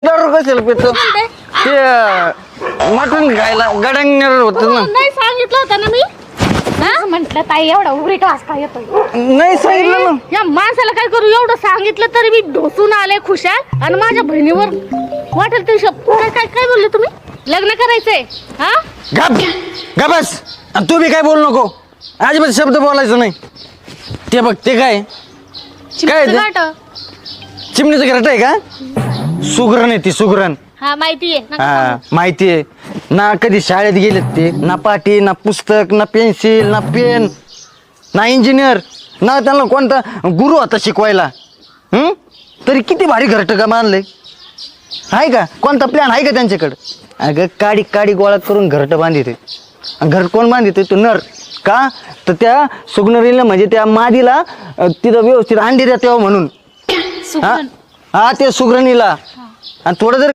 दारू कशाला पितो ते मटण खायला गडांगणार होतं ना. नाही सांगितलं होतं ना मी. म्हंटल ताई एवढा उघडीट वाजता येतोय. नाही सांगितलं ना. या माणसाला काय करू, एवढं सांगितलं तरी मी ढोसून आले खुशाल आणि माझ्या बहिणीवर वाटेल ते शब्द. काय काय काय बोलले तुम्ही? लग्न करायचंय? हा गप बस. आणि तू बी काय बोलू नको, अजिबात शब्द बोलायचं नाही. ते बघ ते काय काय ते? चिमणीचं घरट आहे का? सुगरण आहे ती, सुगरण. हा माहितीये. हा माहितीये ना. कधी शाळेत गेलेत ते ना, पाटी ना पुस्तक ना पेन्सिल ना पेन ना इंजिनियर ना, त्यांना कोणता गुरु होता शिकवायला. तरी किती भारी घरट का मानले आहे का? कोणता प्लॅन आहे का त्यांच्याकडे? अगं काडी काडी गोळा करून घरट बांधिते. घर कोण बांधिते? तो नर. का तर त्या सुगनरीला म्हणजे त्या मादीला तिथं व्यवस्थित अंडी द्या तेव्हा म्हणून. हा ते सुगरणीला. आणि थोडं जर